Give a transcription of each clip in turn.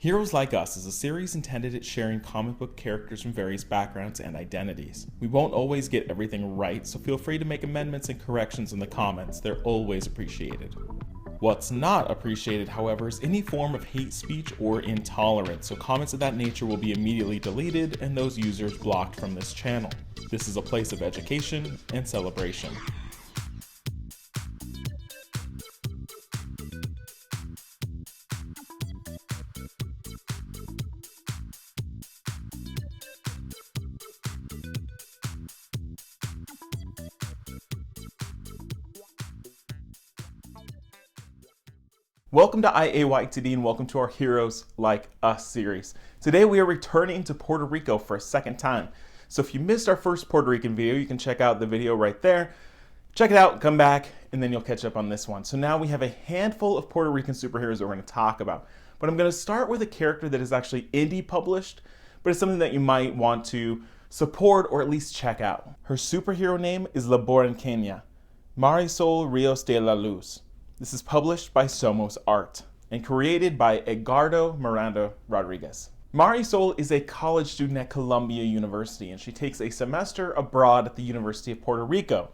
Heroes Like Us is a series intended at sharing comic book characters from various backgrounds and identities. We won't always get everything right, so feel free to make amendments and corrections in the comments. They're always appreciated. What's not appreciated, however, is any form of hate speech or intolerance, so comments of that nature will be immediately deleted and those users blocked from this channel. This is a place of education and celebration. Welcome to IAYTD and welcome to our Heroes Like Us series. Today we are returning to Puerto Rico for a second time. So if you missed our first Puerto Rican video, you can check out the video right there. Check it out, come back, and then you'll catch up on this one. So now we have a handful of Puerto Rican superheroes that we're going to talk about. But I'm going to start with a character that is actually indie published, but it's something that you might want to support or at least check out. Her superhero name is La Borinquena, Marisol Rios de la Luz. This is published by Somos Art and created by Edgardo Miranda-Rodriguez. Marisol is a college student at Columbia University, and she takes a semester abroad at the University of Puerto Rico.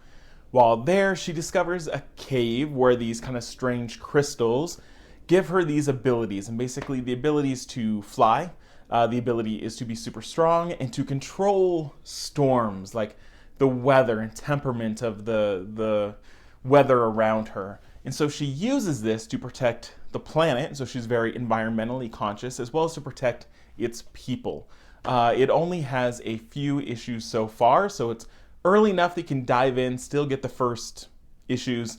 While there, she discovers a cave where these kind of strange crystals give her these abilities, and basically the abilities to fly, the ability is to be super strong, and to control storms, like the weather and temperament of the weather around her. And so she uses this to protect the planet, so she's very environmentally conscious, as well as to protect its people. It only has a few issues so far, so it's early enough that you can dive in, still get the first issues.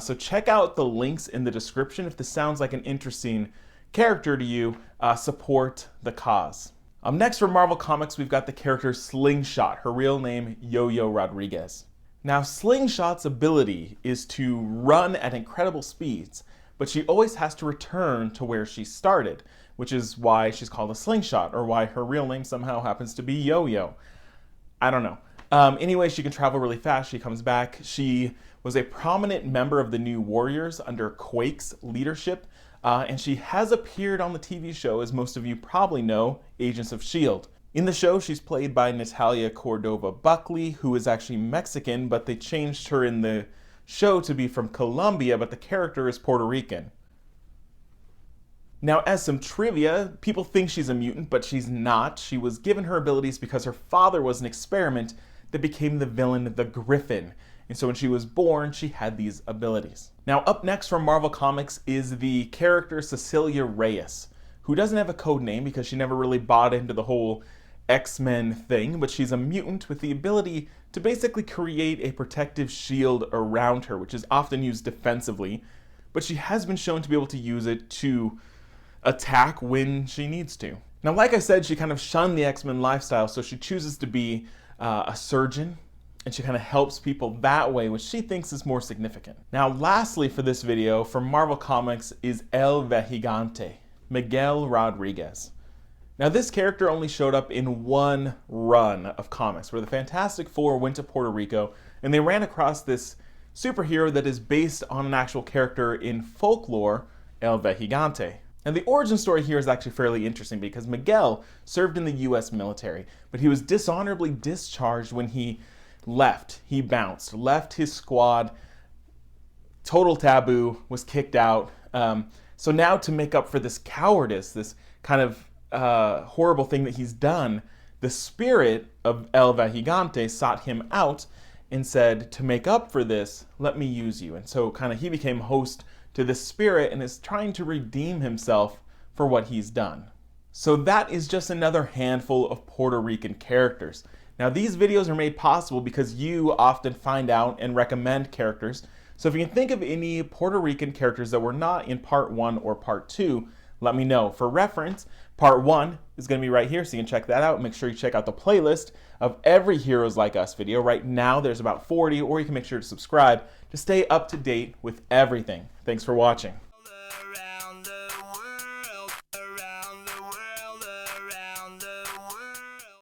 So check out the links in the description. If this sounds like an interesting character to you, support the cause. Next from Marvel Comics, we've got the character Slingshot, her real name Yo-Yo Rodriguez. Now, Slingshot's ability is to run at incredible speeds, but she always has to return to where she started, which is why she's called a Slingshot, or why her real name somehow happens to be Yo-Yo. I don't know. Anyway, she can travel really fast. She comes back. She was a prominent member of the New Warriors under Quake's leadership, and she has appeared on the TV show, as most of you probably know, Agents of S.H.I.E.L.D. In the show, she's played by Natalia Cordova Buckley, who is actually Mexican, but they changed her in the show to be from Colombia, but the character is Puerto Rican. Now, as some trivia, people think she's a mutant, but she's not. She was given her abilities because her father was an experiment that became the villain, the Griffin. And so when she was born, she had these abilities. Now, up next from Marvel Comics is the character Cecilia Reyes, who doesn't have a code name because she never really bought into the whole X-Men thing, but she's a mutant with the ability to basically create a protective shield around her, which is often used defensively, but she has been shown to be able to use it to attack when she needs to. Now, like I said, she kind of shunned the X-Men lifestyle, so she chooses to be a surgeon, and she kind of helps people that way, which she thinks is more significant. Now, lastly for this video, from Marvel Comics is El Vejigante, Miguel Rodriguez. Now, this character only showed up in one run of comics where the Fantastic Four went to Puerto Rico and they ran across this superhero that is based on an actual character in folklore, El Vejigante. And the origin story here is actually fairly interesting because Miguel served in the US military, but he was dishonorably discharged when he left. He bounced, left his squad, total taboo, was kicked out. So now, to make up for this cowardice, this kind of horrible thing that he's done, the spirit of El Vejigante sought him out and said, to make up for this, let me use you. And so kind of he became host to this spirit and is trying to redeem himself for what he's done. So that is just another handful of Puerto Rican characters. Now, these videos are made possible because you often find out and recommend characters. So if you can think of any Puerto Rican characters that were not in part 1 or part 2, let me know. For reference, part 1 is going to be right here, so you can check that out. Make sure you check out the playlist of every Heroes Like Us video. Right now, there's about 40, or you can make sure to subscribe to stay up to date with everything. Thanks for watching.